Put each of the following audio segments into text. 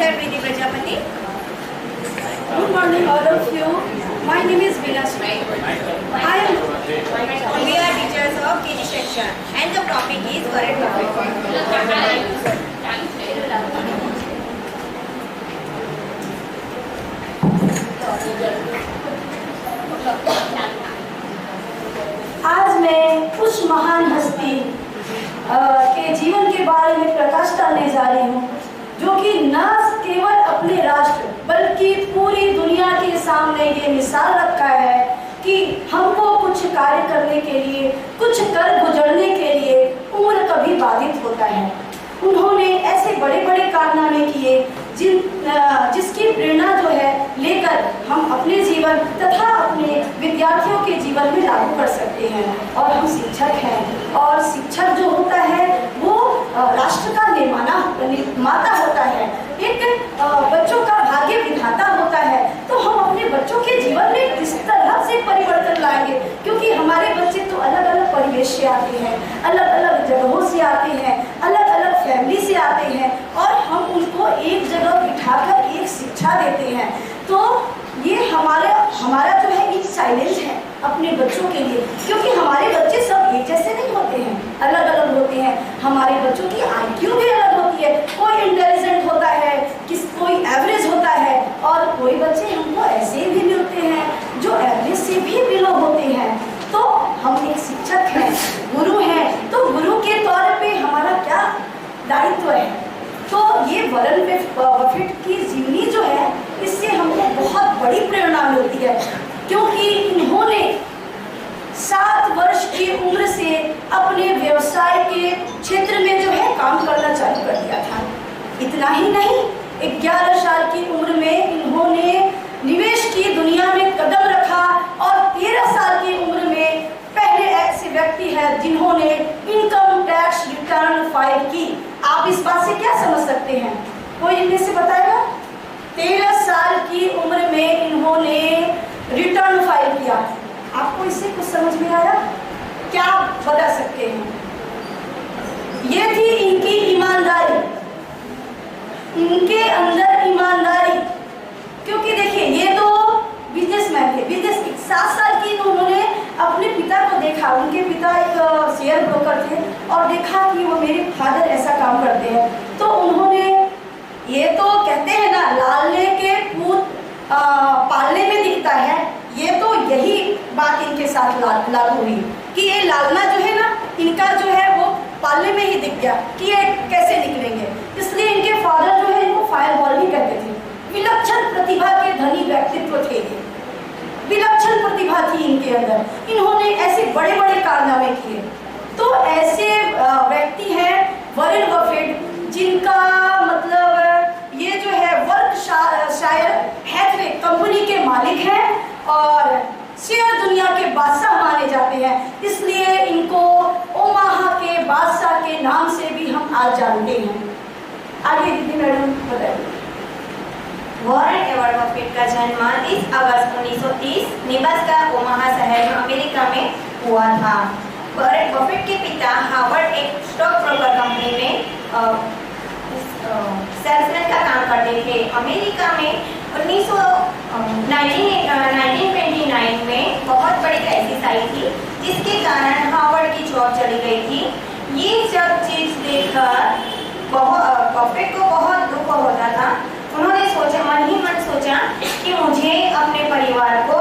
teacher Preeti Prajapati. Good morning all of you. My name is Vinashri. We are teachers of KG section and the topic is Warren Buffett. आज मैं उस महान हस्ती के जीवन के बारे में प्रकाश डालने जा रही हूँ, जो कि न केवल अपने राष्ट्र बल्कि पूरी दुनिया के सामने ये मिसाल रखा है कि हमको कुछ कार्य करने के लिए, कुछ कर गुजरने के लिए उम्र कभी बाधित होता है। उन्होंने ऐसे बड़े बड़े कारनामे किए जिसकी प्रेरणा जो है लेकर हम अपने जीवन तथा अपने विद्यार्थियों के जीवन में लागू कर सकते हैं। और हम शिक्षक हैं, और शिक्षक जो होता है वो राष्ट्र का निर्माता होता है, एक बच्चों का भाग्य विधाता होता है। तो हम अपने बच्चों के जीवन में किस तरह से परिवर्तन लाएंगे, क्योंकि हमारे बच्चे तो अलग अलग परिवेश से आते हैं, अलग अलग जगहों से आते हैं, अलग अलग फैमिली से आते हैं, और हम उनको एक जगह बिठाकर एक शिक्षा देते हैं। तो ये हमारा जो है एक चैलेंज है अपने बच्चों के लिए, क्योंकि हमारे बच्चे सब एक जैसे नहीं होते हैं, अलग अलग होते हैं। हमारे बच्चों की IQ भी अलग होती है, कोई इंटेलिजेंट होता है, कोई एवरेज होता है, और कोई बच्चे हमको ऐसे भी मिलते हैं जो एवरेज से भी बिलो होते हैं। तो हम एक शिक्षक हैं, गुरु हैं, तो गुरु के तौर पे हमारा क्या दायित्व है। तो ये वॉरेन बफेट की जीवनी जो है, इससे हमको बहुत बड़ी प्रेरणा मिलती है, क्योंकि इन्होंने 7 वर्ष की उम्र से अपने व्यवसाय के क्षेत्र में जो है काम करना चालू कर दिया था। इतना ही नहीं, 11 साल की उम्र में इन्होंने निवेश की दुनिया में कदम रखा, और 13 साल की उम्र में पहले ऐसे व्यक्ति हैं जिन्होंने इनकम टैक्स रिटर्न फाइल की। आप इस बात से क्या समझ सकते हैं, कोई इनमें से बताएगा? 13 साल की उम्र में इन्होंने रिटर्न फाइल किया। आपको इससे कुछ समझ में आया? क्या बता सकते हैं? ये थी इनकी ईमानदारी, इनके अंदर ईमानदारी। क्योंकि देखिए, ये तो बिजनेसमैन थे, 7 साल की तो उन्होंने अपने पिता को देखा, उनके पिता एक शेयर ब्रोकर थे, और देखा कि वो मेरे फादर ऐसा काम करते हैं। तो उन्होंने, ये तो कहते हैं ना, लालने के पूत पालने में दिखता है, ये तो यही बात इनके साथ लागू हुई कि ये लालना जो है ना, इनका जो है वो पालने में ही दिख गया कि ये कैसे निकलेंगे। इसलिए इनके फादर जो है इनको फायर बॉल भी कहते थे। विलक्षण प्रतिभा के धनी व्यक्तित्व थे, विलक्षण प्रतिभा थी इनके अंदर। इन्होंने ऐसे बड़े बड़े कारनामे किए। तो ऐसे व्यक्ति हैं वॉरेन बफेट, जिनका मतलब ये जो है वर्कशायर हैथवे कंपनी के मालिक हैं, और शेयर दुनिया के बादशाह माने जाते हैं। इसलिए इनको ओमाहा के बादशाह के नाम से भी हम आज जानते हैं। आगे दीदी मैडम बताइए। वॉरेन एडवर्ड बफेट का जन्म 30 अगस्त 1930 नेब्रास्का ओमाहा शहर में अमेरिका में हुआ था। वॉरेन बफेट के पिता हार्वर्ड एक स्टॉक ब्रोकर कंपनी में सेल्समैन का काम करते थे। अमेरिका में 1929 में बहुत बड़ी क्राइसिस आई थी, जिसके कारण हार्वर्ड की जॉब चली गई थी। ये सब चीज देखकर बफेट को बहुत दुख होता था। उन्होंने सोचा, मन ही मन सोचा कि मुझे अपने परिवार को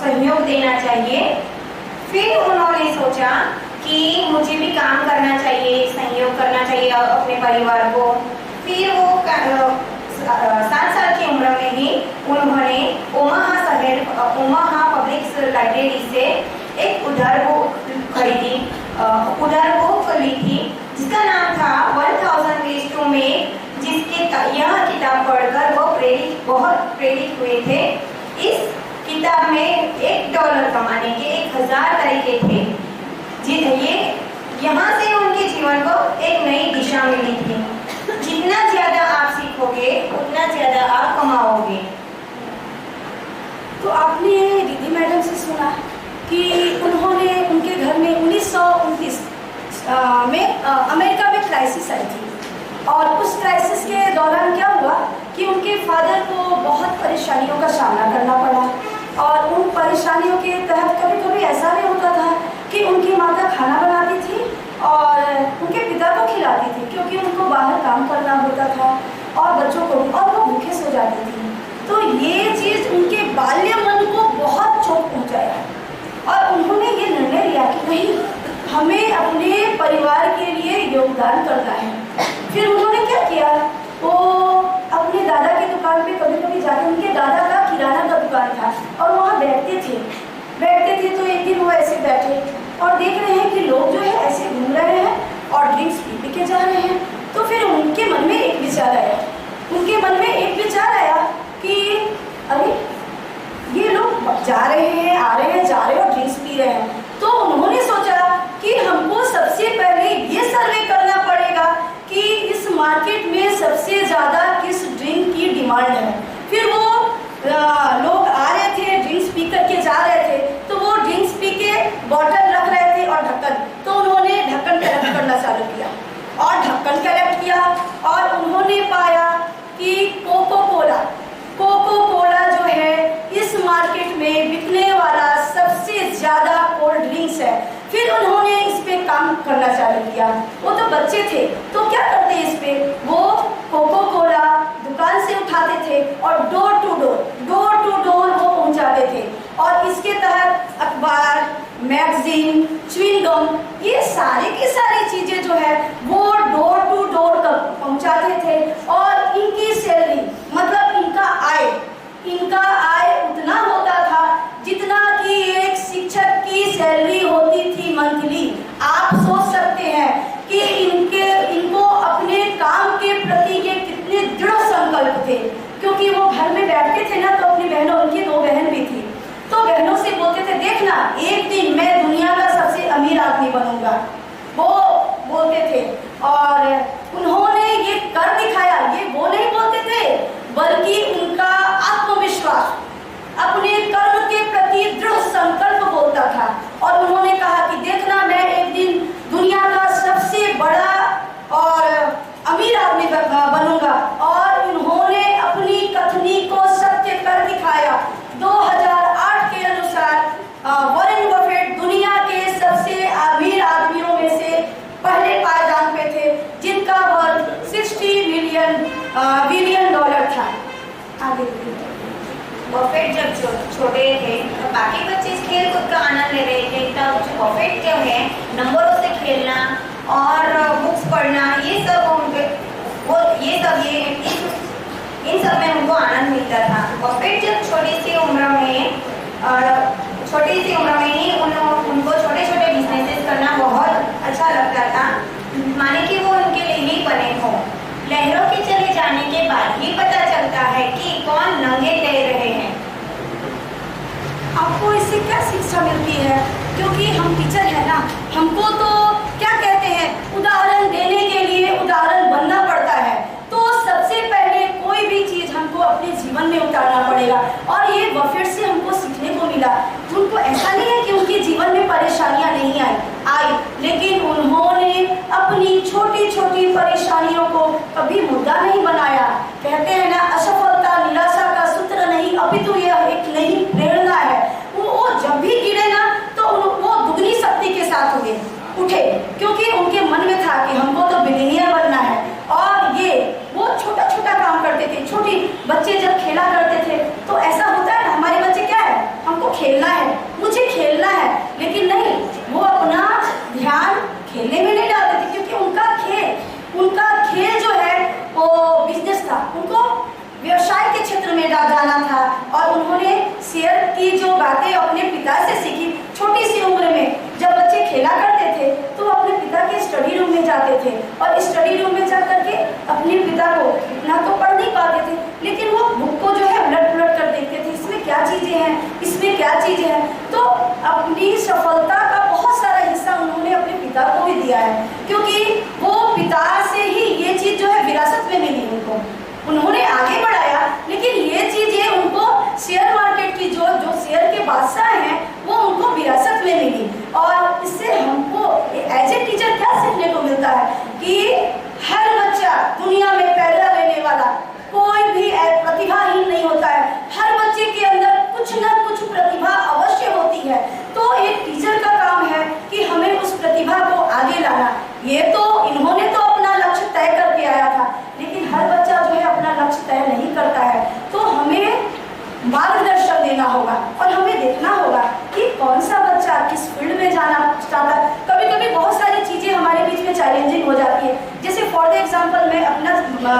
सहयोग देना चाहिए। फिर उन्होंने सोचा कि मुझे भी काम करना चाहिए, सहयोग करना चाहिए अपने परिवार को। फिर वो 7 साल की उम्र में ही उन्होंने ओमाहा पब्लिक लाइब्रेरी से एक उधार बुक ली थी, जिसका नाम था 1000 Ways to Make, जिसके यह किताब पढ़कर वो बहुत प्रेरित हुए थे। इस किताब में $1 कमाने के 1000 तरीके थे। यहाँ से उनके जीवन को एक नई दिशा मिली थी। जितना ज्यादा आप सीखोगे, उतना ज्यादा आप कमाओगे। तो आपने दीदी मैडम से सुना कि उन्होंने, उनके घर में 1929 में अमेरिका में क्राइसिस आई थी, और उस क्राइसिस के दौरान क्या हुआ परेशानियों के तहत कभी कभी ऐसा भी होता था कि उनकी माता खाना बनाती थी और उनके पिता को खिलाती थी, क्योंकि उनको बाहर काम करना होता था और बच्चों को भी, और वो भूखे सो जाती थी। तो ये चीज़ उनके बाल्य मन को बहुत चोट पहुंचाया और उन्होंने ये निर्णय लिया कि नहीं, हमें अपने परिवार के लिए योगदान करना है। फिर उन्होंने क्या किया, वो अपने दादा की दुकान पे कभी कभी जाके, उनके दादा का किराना का दुकान था और वहाँ बैठते थे। तो एक दिन वो ऐसे बैठे और देख रहे हैं कि लोग जो है ऐसे घूम रहे हैं और ड्रिंक्स पी के जा रहे हैं। तो फिर उनके मन में एक विचार आया, कि अरे ये लोग जा रहे हैं, आ रहे हैं, जा रहे हैं और ड्रिंक्स पी रहे हैं। तो उन्होंने सोचा कि हमको सबसे पहले ये सर्वे करना पड़ेगा कि इस मार्केट में सबसे ज़्यादा किस ड्रिंक की डिमांड है। फिर वो लोग आ रहे थे, ड्रिंक्स पी करके जा रहे थे, तो वो ड्रिंक्स पी के बॉटल रख रहे थे और ढक्कन, तो उन्होंने ढक्कन कलेक्ट करना चालू किया और ढक्कन कलेक्ट किया और उन्होंने पाया कि कोको कोला जो है इस मार्केट में बिकने वाला सबसे ज़्यादा कोल्ड ड्रिंक्स है। फिर उन्होंने इस पे काम करना चालू किया। वो तो बच्चे थे तो क्या करते इस पे, वो कोको कोला दुकान से उठाते थे और डोर टू डोर वो पहुंचाते थे और इसके तहत अखबार, मैगजीन, च्युइंगम, ये सारी की सारी चीज़ें जो है वो डोर टू डोर पहुंचाते थे। और इनकी सैलरी, मतलब इनका आय उतना होता था जितना कि एक शिक्षक की सैलरी होती थी मंथली। आप सोच सकते हैं कि इनको अपने काम के प्रति ये कितने दृढ़ संकल्प थे, क्योंकि वो घर में बैठते थे ना, तो अपनी बहनों, उनकी 2 बहन भी थी, तो बहनों से बोलते थे, देखना एक दिन मैं दुनिया का सबसे अमीर आदमी बनूंगा, वो बोलते थे। और उन्होंने ये कर दिखाया। ये वो नहीं बोलते थे, बल्कि उनका आत्मविश्वास, अपने कर्म के प्रति दृढ़ संकल्प बोलता था। और उन्होंने कहा कि देखना मैं एक दिन दुनिया का सबसे बड़ा और अमीर आदमी बनूंगा। और उन्होंने अपनी कथनी को सत्य कर दिखाया। 2008 के अनुसार वॉरेन बफेट दुनिया के सबसे अमीर आदमियों में से पहले पायदान पे थे, जिनका वर्थ $60 बिलियन था। आगे बफेट जब छोटे थे तो बाकी बच्चे इस खेल कूद का आनंद ले रहे थे, तब जो बफेट जो है नंबरों से खेलना और बुक्स पढ़ना, ये सब इन सब में उनको आनंद मिलता था। बफेट जब छोटी सी उम्र में ही उनको छोटे छोटे बिजनेसेस करना बहुत अच्छा लगता था, माने कि वो उनके लिए ही बने हो। लहरों के चले जाने के बाद ही पता चलता है कि कौन नंगे तैर रहे हैं। आपको इससे क्या शिक्षा मिलती है, क्योंकि हम टीचर हैं ना, हमको तो क्या कहते हैं, उदाहरण देने के लिए उदाहरण बनना पड़ता है। तो सबसे पहले कोई भी चीज़ हमको अपने जीवन में उतारना पड़ेगा। और ये बफेट से हमको सीखने को मिला। उनको ऐसा नहीं है कि उनके जीवन में परेशानियां नहीं आई, लेकिन उन्होंने अपनी छोटी छोटी परेशानियों को कभी मुद्दा नहीं बनाया। कहते हैं ना, असफलता निराशा का सूत्र नहीं, अपितु यह एक नई प्रेरणा है। वो जब भी गिरे ना, तो वो दुगनी शक्ति के साथ उठे, क्योंकि उनके मन में था कि हमको तो बिलियनियर बनना है। और वो छोटा छोटा काम करते थे। छोटी बच्चे जब खेला करते थे तो ऐसा होता है ना, हमारे बच्चे क्या है, हमको खेलना है, मुझे खेलना है, लेकिन नहीं, वो अपना ध्यान खेलने में नहीं डालते थे, क्योंकि उनका खेल जो है वो बिजनेस था। उनको व्यवसाय के क्षेत्र में जाना था। और उन्होंने शेयर की जो बातें अपने पिता से सीखी। छोटी सी उम्र में जब बच्चे खेला करते थे तो अपने पिता के स्टडी रूम में जाते थे और स्टडी रूम में जा करके अपने पिता को इतना तो पढ़ नहीं पाते थे, लेकिन वो बुक को जो है उलट कर देखते थे, इसमें क्या चीज़ें हैं, इसमें क्या चीज़ें हैं। तो अपनी सफलता का बहुत सारा हिस्सा उन्होंने अपने पिता को भी दिया है, क्योंकि वो पिता से ही ये चीज़ जो है विरासत में मिली उनको। उन्होंने आगे बढ़ाया, लेकिन ये चीज़ें उनको शेयर मार्केट की जो शेयर के बादशाह हैं वो उनको विरासत में मिली। और इससे हमको एज ए टीचर क्या सीखने को मिलता है कि हर बच्चा दुनिया में पैदा लेने वाला कोई भी प्रतिभाहीन नहीं होता है। हर बच्चे के अंदर कुछ न कुछ प्रतिभा अवश्य एग्जांपल मैं अपना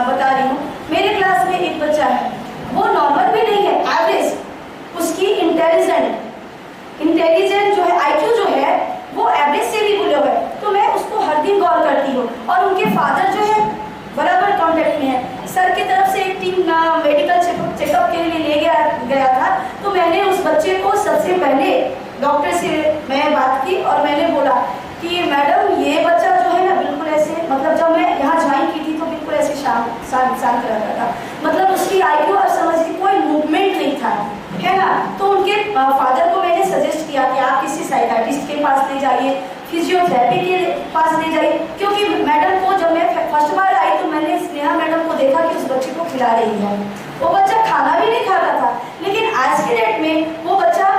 बता रही हूँ। मेरे क्लास में एक बच्चा है, वो नॉर्मल भी नहीं है, एवरेज, उसकी इंटेलिजेंट जो है, आईक्यू जो है वो एवरेज से भी बिलो है। तो मैं उसको हर दिन कॉल करती हूँ और उनके फादर जो है बराबर कांटेक्ट में है। सर की तरफ से एक टीम मेडिकल चेकअप के लिए ले गया था। तो मैंने उस बच्चे को सबसे पहले डॉक्टर से मैं बात की और मैंने बोला कि मैडम ये बच्चा जो है ना बिल्कुल ऐसे, मतलब जब मैं यहाँ ज्वाइन की थी तो बिल्कुल ऐसे शांत रहता था, मतलब उसकी आईक्यू और समझ की कोई मूवमेंट नहीं था, है ना। तो उनके फादर को मैंने सजेस्ट किया कि आप किसी साइकाट्रिस्ट के पास ले जाइए, फिजियोथेरेपी के पास ले जाइए, क्योंकि मैडम को जब मैं फर्स्ट बार आई तो मैंने स्नेहा मैडम को देखा कि उस बच्चे को खिला रही है। वो बच्चा खाना भी नहीं खाता था, लेकिन आज के डेट में वो बच्चा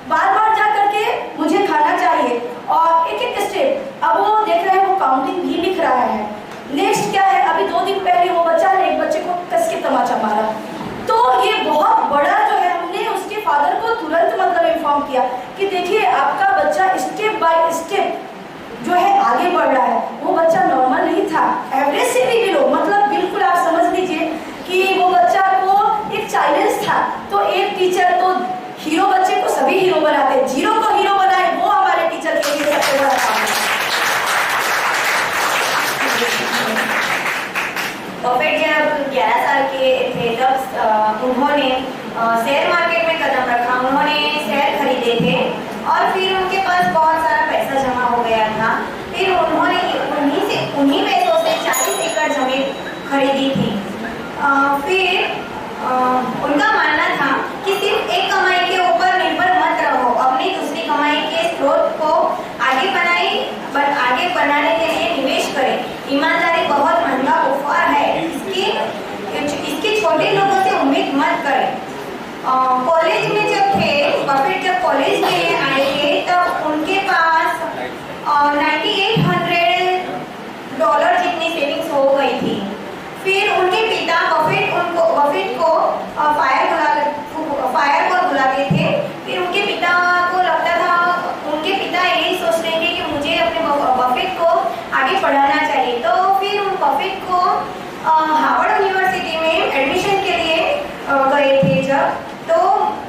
बार बार जा करके मुझे खाना चाहिए और एक एक स्टेप, अब वो देख रहे हैं वो काउंटिंग भी लिख रहा है। नेक्स्ट क्या है, अभी 2 दिन पहले वो बच्चा ने एक बच्चे को कस के तमाचा मारा। तो ये बहुत बड़ा जो है, हमने उसके फादर को तुरंत मतलब इन्फॉर्म किया कि देखिए आपका बच्चा स्टेप बाय स्टेप जो है आगे बढ़ रहा है। वो बच्चा नॉर्मल नहीं था, एवरेज से भी बिलो, मतलब बिल्कुल आप समझ लीजिए कि वो बच्चा को एक चैलेंज था। तो एक टीचर तो हीरो बच्चे को सभी हीरो बनाते हैं, जीरो को हीरो बनाए, वो हमारे टीचर के लिए सबसे बड़ा काम है। परफेक्ट जब 11 साल के थे तब उन्होंने शेयर मार्केट में कदम रखा। उन्होंने शेयर खरीदे थे और फिर उनके पास बहुत सारा पैसा जमा हो गया था। फिर उन्होंने उन्हीं पैसों से 40 एकड़ जमीन खरीदी थी। फिर उनका मानना था कि सिर्फ एक कमाई के ऊपर निर्भर मत रहो, अपनी दूसरी कमाई के स्रोत को आगे बनाने के लिए निवेश करें। ईमानदारी बहुत महंगा उपहार है, इसकी छोटे लोगों से उम्मीद मत करें। कॉलेज में जब थे बफेट, जब कॉलेज में आए थे तब उनके पास $9800 जितनी सेविंग्स हो गई थी। फिर उनके पिता बफेट को फायर पर बुलाते थे। फिर उनके पिता को लगता था, उनके पिता यही सोचते थे कि मुझे अपने बफेट को आगे पढ़ाना चाहिए। तो फिर उन बफेट को हार्वर्ड यूनिवर्सिटी में एडमिशन के लिए गए थे जब, तो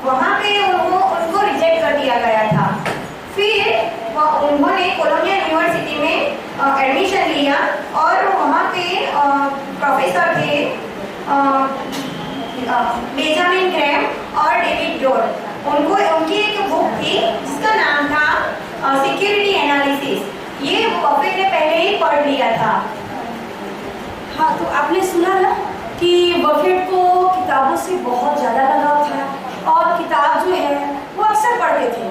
वहाँ पे उनको रिजेक्ट कर दिया गया था। फिर उन्होंने कोलंबिया यूनिवर्सिटी में एडमिशन लिया और वहाँ पे प्रोफेसर थे बेंजामिन ग्रैम और डेविड डोर। उनकी एक बुक थी जिसका नाम था सिक्योरिटी एनालिसिस। ये बफेट ने पहले ही पढ़ लिया था। हाँ, तो आपने सुना ना कि बफेट को किताबों से बहुत ज़्यादा लगाव था और किताब जो है वो अक्सर पढ़ते थे,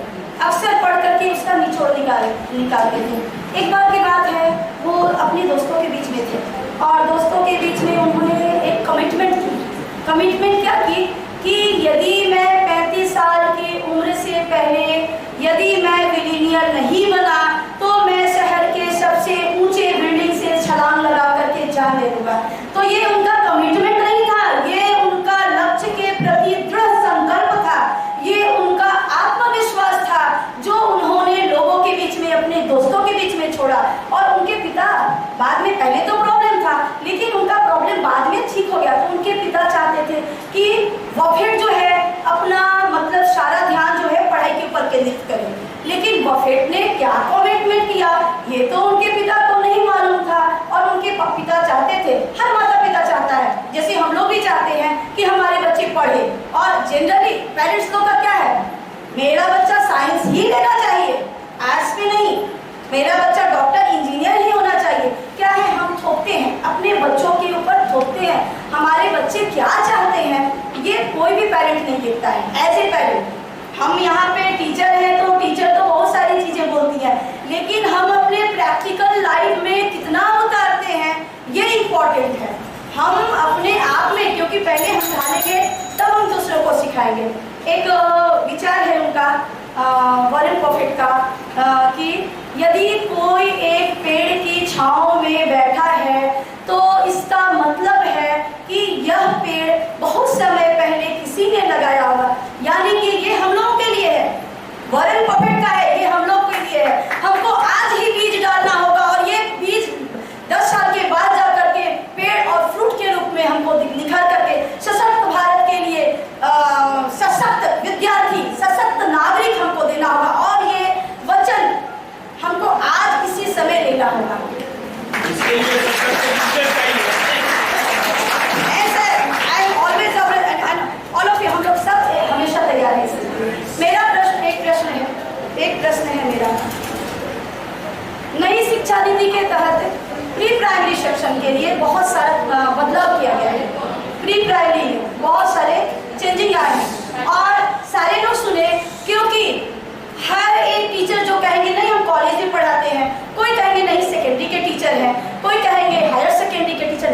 अक्सर पढ़ करके उसका निचोड़ निकालते थे। एक बार की बात है, वो अपने दोस्तों के बीच में थे और दोस्तों के बीच में उन्होंने एक कमिटमेंट की। कमिटमेंट क्या की कि यदि मैं 35 साल की उम्र से पहले यदि मैं बिलियनियर नहीं बना तो मैं शहर के सबसे ऊंचे बिल्डिंग से छलांग लगा करके जान ले लूंगा। तो ये उनका कमिटमेंट नहीं था, ये उनका लक्ष्य के प्रति दृढ़ संकल्प था, ये उनका आत्मविश्वास था जो उन्होंने लोगों के बीच में, अपने दोस्तों के बीच में छोड़ा। और उनके पिता बाद में, पहले तो प्रॉब्लम था लेकिन उनका प्रॉब्लम बाद में ठीक हो गया। तो उनके पिता चाहते थे कि बफेट जो है अपना मतलब सारा ध्यान जो है पढ़ाई के ऊपर केंद्रित करे। लेकिन बफेट ने क्या कमिटमेंट किया ये तो उनके पिता को नहीं मालूम था। और उनके पिता चाहते थे, हर माता पिता चाहता है, जैसे हम लोग भी चाहते हैं कि हमारे बच्चे पढ़े। और जनरली पेरेंट्स लोग का क्या है, मेरा बच्चा साइंस ही लेना चाहिए, आर्ट्स में नहीं, मेरा बच्चा डॉक्टर इंजीनियर ही होना चाहिए। क्या है, हम थोपते हैं, अपने बच्चों के ऊपर थोपते हैं। हमारे बच्चे क्या चाहते हैं ये कोई भी पेरेंट नहीं देखता है। एज ए पेरेंट हम यहाँ पे टीचर हैं तो टीचर तो बहुत सारी चीजें बोलती है, लेकिन हम अपने प्रैक्टिकल लाइफ में कितना उतारते हैं ये इम्पोर्टेंट है। हम अपने आप में, क्योंकि पहले हम ढालेंगे तब हम दूसरों को सिखाएंगे। एक विचार है उनका वॉरेन बफेट का कि यदि कोई एक पेड़ की छांव में बैठा है तो इसका मतलब है कि यह पेड़ बहुत समय पहले किसी ने लगाया होगा, यानी कि ये हम लोगों के लिए है। वॉरेन बफेट का है, ये हम लोग के लिए है। हमको आज ही बीज डालना होगा और ये बीज 10 साल के बाद जा करके पेड़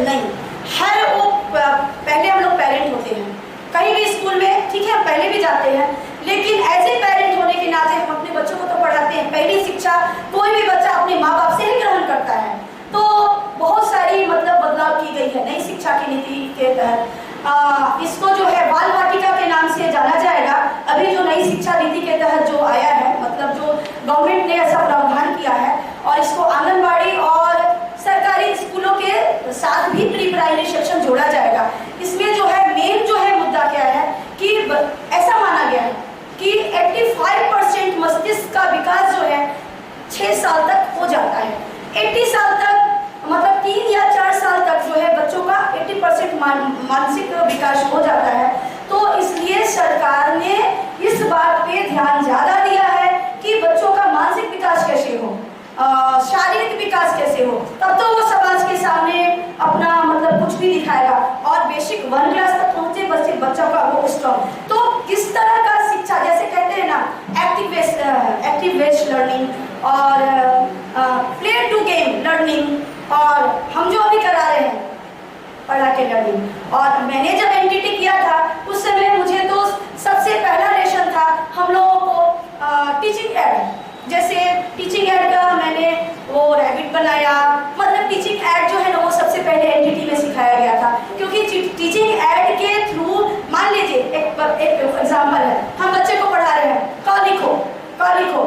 नहीं, हर वो पहले हम लोग पेरेंट होते हैं कहीं भी स्कूल में, ठीक है, हम पहले भी जाते हैं, लेकिन एज ए पेरेंट होने के नाते हम अपने बच्चों को तो पढ़ाते हैं। पहली शिक्षा कोई भी बच्चा अपने माँ बाप से ही ग्रहण करता है। तो बहुत सारी मतलब बदलाव की गई है नई शिक्षा की नीति के तहत। इसको जो है बाल वाटिका के नाम से जाना जाएगा। अभी जो नई शिक्षा नीति के तहत जो आया है, मतलब जो गवर्नमेंट ने ऐसा प्रावधान किया है, और इसको आंगनबाड़ी और सरकारी स्कूलों के साथ भी प्री प्राइमरी सेक्शन जोड़ा जाएगा। इसमें जो है मेन जो है मुद्दा क्या है कि ऐसा माना गया है कि 85% मस्तिष्क का विकास जो है 6 साल तक हो जाता है। 80 साल तक, मतलब 3 या 4 साल तक जो है बच्चों का 80% मानसिक विकास हो जाता है। तो इसलिए सरकार ने इस बात पे ध्यान ज्यादा दिया है कि बच्चों का मानसिक विकास कैसे हो, शारीरिक विकास कैसे हो, तब तो वो समाज के सामने अपना मतलब कुछ भी दिखाएगा। और बेसिक 1 क्लास तक पहुंचे बच्चों का वो स्ट्रॉन्ग। तो किस तरह का शिक्षा, जैसे कहते हैं ना एक्टिव बेस्ड लर्निंग और प्ले टू गेम लर्निंग, और हम जो अभी करा रहे हैं पढ़ा के लर्निंग। और मैंने जब एनटीटी किया था उस समय मुझे तो सबसे पहला लेसन था हम लोगों को टीचिंग एड। जैसे टीचिंग एड का मैंने वो रैबिट बनाया, मतलब टीचिंग एड जो है ना वो सबसे पहले एनटीटी में सिखाया गया था। क्योंकि टीचिंग एड के थ्रू, मान लीजिए एक एग्जाम्पल है, हम बच्चे को पढ़ा रहे हैं क लिखो,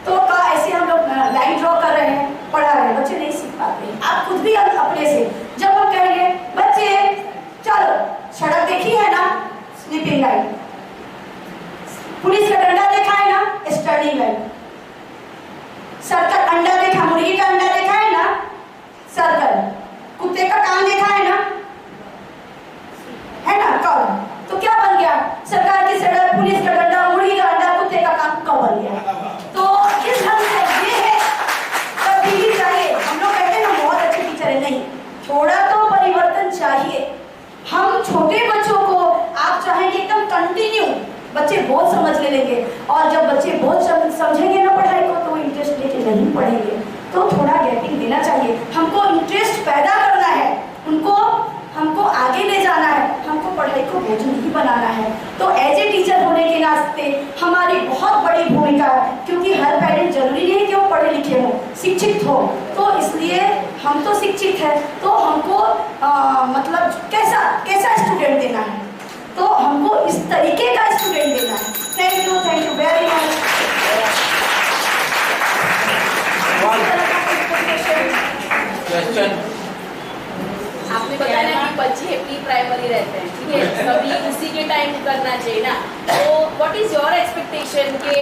तो का ऐसे हम लोग लाइन ड्रॉ कर रहे हैं, पढ़ा रहे हैं, बच्चे नहीं सीख पाते। आप खुद भी अपने से जब हम कहेंगे बच्चे चलो सड़क देखी है ना, स्लीपिंग लाइन, पुलिस का डंडा देखा है ना, स्टर्निंग लाइन, सर्कल, अंडा देखा, मुर्गी का अंडा देखा है ना, सर्कल, कुत्ते का कान देखा है ना, कब? तो क्या बन गया? सरकार की सड़क, पुलिस का डंडा, मुर्गी का अंडा, कुत्ते का कान कब बन गया? तो इस ढंग से ये है तब्दीली चाहिए। हम लोग कहते हैं ना बहुत अच्छे टीचर है, नहीं, थोड़ा तो परिवर्तन चाहिए। हम छोटे बच्चों को आप चाहेंगे एकदम कंटिन्यू, बच्चे बहुत समझ लेंगे, और जब बच्चे बहुत समझेंगे ना पढ़ाई को तो इंटरेस्ट लेके नहीं पढ़ेंगे। तो थोड़ा गैपिंग देना चाहिए। हमको इंटरेस्ट पैदा करना है, हमको आगे ले जाना है, हमको पढ़ाई को बोझ नहीं बनाना है। तो एज ए टीचर होने के नाते हमारी बहुत बड़ी भूमिका है, क्योंकि हर पेरेंट जरूरी नहीं कि वो पढ़े लिखे हो, शिक्षित हो। तो इसलिए हम तो शिक्षित है, तो हमको मतलब कैसा स्टूडेंट देना है, तो हमको इस तरीके का स्टूडेंट देना है। Thank you very much. आपने बताया ना कि बच्चे प्री प्राइमरी रहते हैं, ठीक है, सभी उसी के टाइम करना चाहिए ना। तो व्हाट इज योर एक्सपेक्टेशन के